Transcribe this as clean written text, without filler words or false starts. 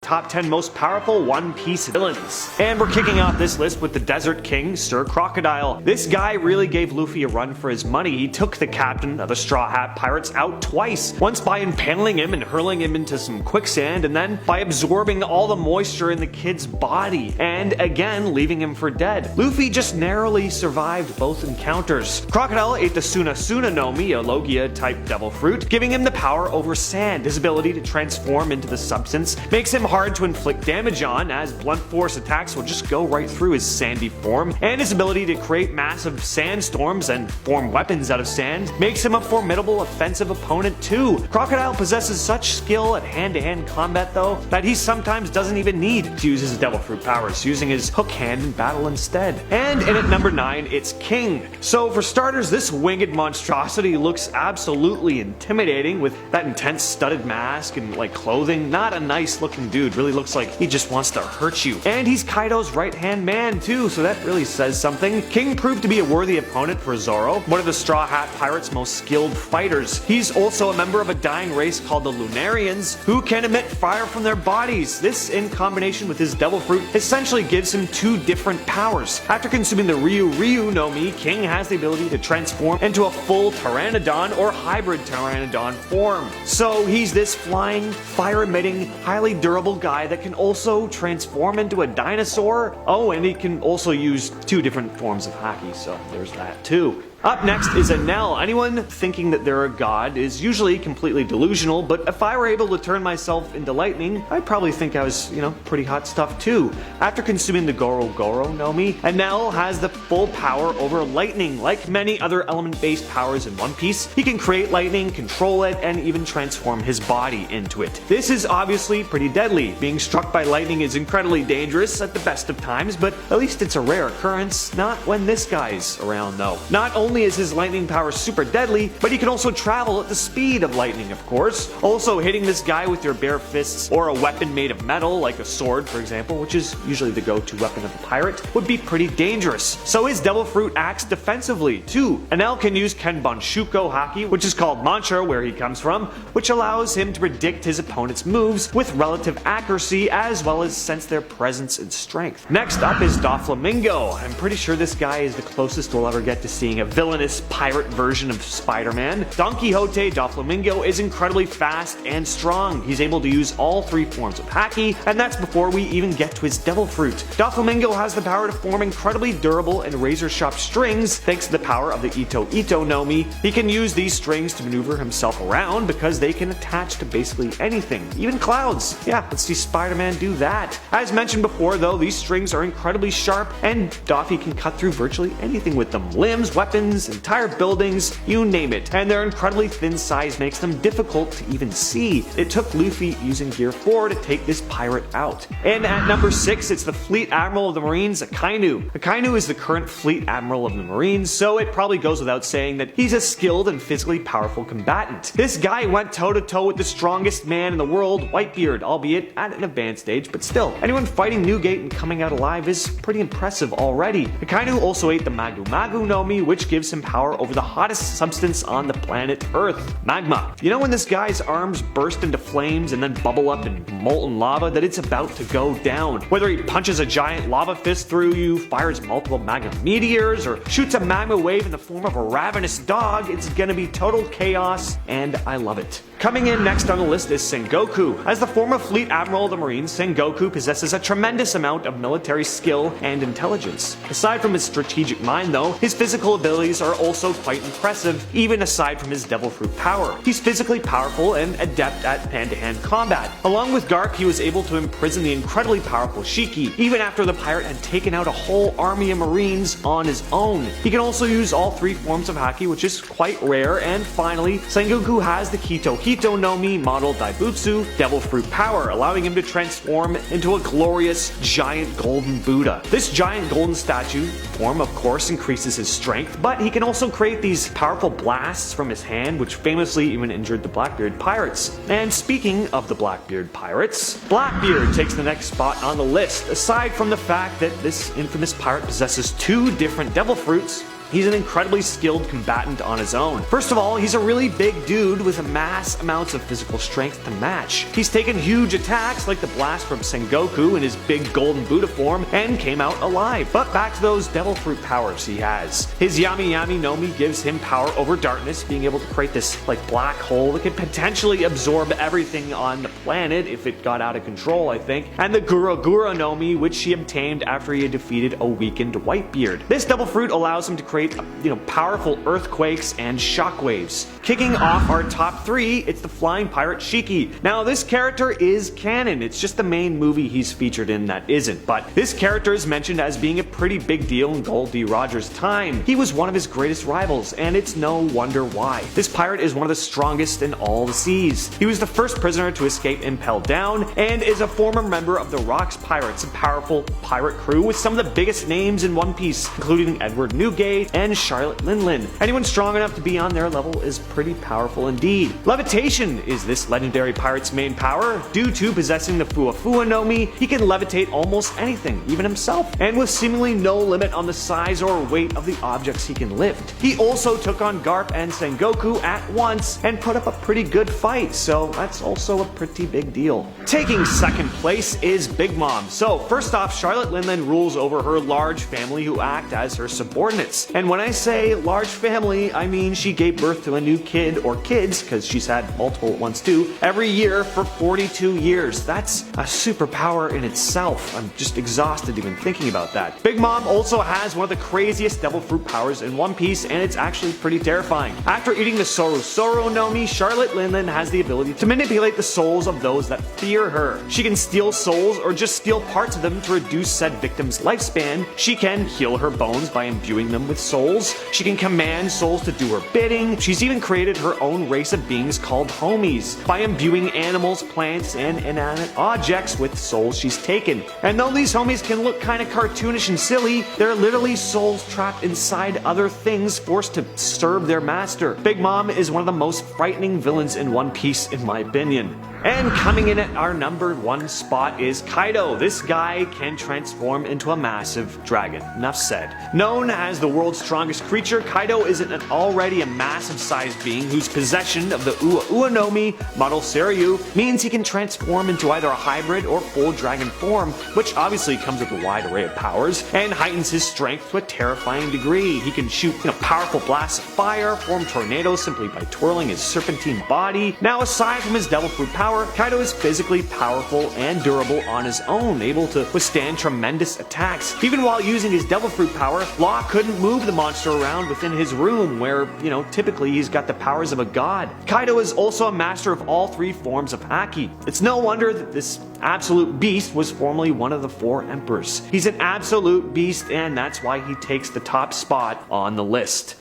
Top 10 most powerful One Piece villains. And we're kicking off this list with the Desert King, Sir Crocodile. This guy really gave Luffy a run for his money. He took the captain of the Straw Hat Pirates out twice. Once by impaling him and hurling him into some quicksand, and then by absorbing all the moisture in the kid's body, and again leaving him for dead. Luffy just narrowly survived both encounters. Crocodile ate the Suna Suna nami, a Logia type devil fruit, giving him the power over sand. His ability to transform into the substance makes him hard to inflict damage on, as blunt force attacks will just go right through his sandy form, and his ability to create massive sandstorms and form weapons out of sand makes him a formidable offensive opponent too. Crocodile possesses such skill at hand-to-hand combat though, that he sometimes doesn't even need to use his devil fruit powers, using his hook hand in battle instead. And in at number 9, it's King. So for starters, this winged monstrosity looks absolutely intimidating with that intense studded mask and like clothing. Not a nice looking dude, really looks like he just wants to hurt you. And he's Kaido's right-hand man too, so that really says something. King proved to be a worthy opponent for Zoro, one of the Straw Hat Pirates' most skilled fighters. He's also a member of a dying race called the Lunarians, who can emit fire from their bodies. This, in combination with his devil fruit, essentially gives him two different powers. After consuming the Ryu Ryu nami, King has the ability to transform into a full pteranodon or hybrid pteranodon form. So he's this flying, fire-emitting, highly durable guy that can also transform into a dinosaur. Oh, and he can also use two different forms of haki, so there's that too. Up next is Enel. Anyone thinking that they're a god is usually completely delusional, but if I were able to turn myself into lightning, I'd probably think I was, pretty hot stuff too. After consuming the Goro Goro nami, Enel has the full power over lightning. Like many other element-based powers in One Piece, he can create lightning, control it, and even transform his body into it. This is obviously pretty deadly. Being struck by lightning is incredibly dangerous at the best of times, but at least it's a rare occurrence. Not when this guy's around though. Not only is his lightning power super deadly, but he can also travel at the speed of lightning, of course. Also, hitting this guy with your bare fists or a weapon made of metal, like a sword for example, which is usually the go-to weapon of a pirate, would be pretty dangerous. So his devil fruit acts defensively too. Enel can use Kenbonshuko haki, which is called mantra where he comes from, which allows him to predict his opponent's moves with relative accuracy as well as sense their presence and strength. Next up is Doflamingo. I'm pretty sure this guy is the closest we'll ever get to seeing a villainous pirate version of Spider-Man. Don Quixote Doflamingo is incredibly fast and strong. He's able to use all three forms of haki, and that's before we even get to his devil fruit. Doflamingo has the power to form incredibly durable and razor-sharp strings thanks to the power of the Ito Ito nami. He can use these strings to maneuver himself around because they can attach to basically anything, even clouds. Yeah, let's see Spider-Man do that. As mentioned before though, these strings are incredibly sharp and Doffy can cut through virtually anything with them. Limbs, weapons, entire buildings, you name it. And their incredibly thin size makes them difficult to even see. It took Luffy using Gear 4 to take this pirate out. And at number 6, it's the Fleet Admiral of the Marines, Akainu. Akainu is the current Fleet Admiral of the Marines, so it probably goes without saying that he's a skilled and physically powerful combatant. This guy went toe-to-toe with the strongest man in the world, Whitebeard, albeit at an advanced age, but still. Anyone fighting Newgate and coming out alive is pretty impressive already. Akainu also ate the Magu Magu nami, which gives him power over the hottest substance on the planet Earth, magma. You know when this guy's arms burst into flames and then bubble up in molten lava, that it's about to go down. Whether he punches a giant lava fist through you, fires multiple magma meteors, or shoots a magma wave in the form of a ravenous dog, it's gonna be total chaos, and I love it. Coming in next on the list is Sengoku. As the former Fleet Admiral of the Marines, Sengoku possesses a tremendous amount of military skill and intelligence. Aside from his strategic mind though, his physical abilities are also quite impressive, even aside from his devil fruit power. He's physically powerful and adept at hand-to-hand combat. Along with Garp, he was able to imprison the incredibly powerful Shiki, even after the pirate had taken out a whole army of Marines on his own. He can also use all three forms of haki, which is quite rare, and finally, Sengoku has the Kito Hito nami model Daibutsu devil fruit power, allowing him to transform into a glorious giant golden Buddha. This giant golden statue form, of course, increases his strength, but he can also create these powerful blasts from his hand, which famously even injured the Blackbeard pirates. And speaking of the Blackbeard pirates, Blackbeard takes the next spot on the list. Aside from the fact that this infamous pirate possesses two different devil fruits, He's an incredibly skilled combatant on his own. First of all, he's a really big dude with mass amounts of physical strength to match. He's taken huge attacks like the blast from Sengoku in his big golden Buddha form and came out alive. But back to those devil fruit powers he has. His Yami Yami Nomi gives him power over darkness, being able to create this like black hole that could potentially absorb everything on the planet if it got out of control, I think. And the Goro Goro Nomi, which he obtained after he had defeated a weakened whitebeard. This devil fruit allows him to create, powerful earthquakes and shockwaves. Kicking off our top 3, it's the flying pirate Shiki. Now this character is canon, it's just the main movie he's featured in that isn't, but this character is mentioned as being a pretty big deal in Gold D. Rogers' time. He was one of his greatest rivals, and it's no wonder why. This pirate is one of the strongest in all the seas. He was the first prisoner to escape Impel Down, and is a former member of the Rocks Pirates, a powerful pirate crew with some of the biggest names in One Piece, including Edward Newgate and Charlotte Linlin. Anyone strong enough to be on their level is pretty powerful indeed. Levitation is this legendary pirate's main power. Due to possessing the Fua Fua Nomi, he can levitate almost anything, even himself, and with seemingly no limit on the size or weight of the objects he can lift. He also took on Garp and Sengoku at once and put up a pretty good fight, so that's also a pretty big deal. Taking second place is Big Mom. So first off, Charlotte Linlin rules over her large family who act as her subordinates. And when I say large family, I mean she gave birth to a new kid or kids, because she's had multiple at once too, every year for 42 years. That's a superpower in itself. I'm just exhausted even thinking about that. Big Mom also has one of the craziest devil fruit powers in One Piece, and it's actually pretty terrifying. After eating the Soro Soro Nomi, Charlotte Linlin has the ability to manipulate the souls of those that fear her. She can steal souls or just steal parts of them to reduce said victim's lifespan. She can heal her bones by imbuing them with souls. She can command souls to do her bidding. She's even created her own race of beings called homies by imbuing animals, plants, and inanimate objects with souls she's taken. And though these homies can look kinda cartoonish and silly, they're literally souls trapped inside other things forced to serve their master. Big Mom is one of the most frightening villains in One Piece in my opinion. And coming in at our number 1 spot is Kaido. This guy can transform into a massive dragon. Enough said. Known as the world's strongest creature, Kaido is already a massive sized being whose possession of the Ua Ua Nomi, model Ryu, means he can transform into either a hybrid or full dragon form, which obviously comes with a wide array of powers, and heightens his strength to a terrifying degree. He can shoot powerful blasts of fire, form tornadoes simply by twirling his serpentine body. Now aside from his devil fruit power, Kaido is physically powerful and durable on his own, able to withstand tremendous attacks. Even while using his devil fruit power, Law couldn't move the monster around within his room where, typically he's got the powers of a god. Kaido is also a master of all 3 forms of Haki. It's no wonder that this absolute beast was formerly one of the 4 emperors. He's an absolute beast, and that's why he takes the top spot on the list.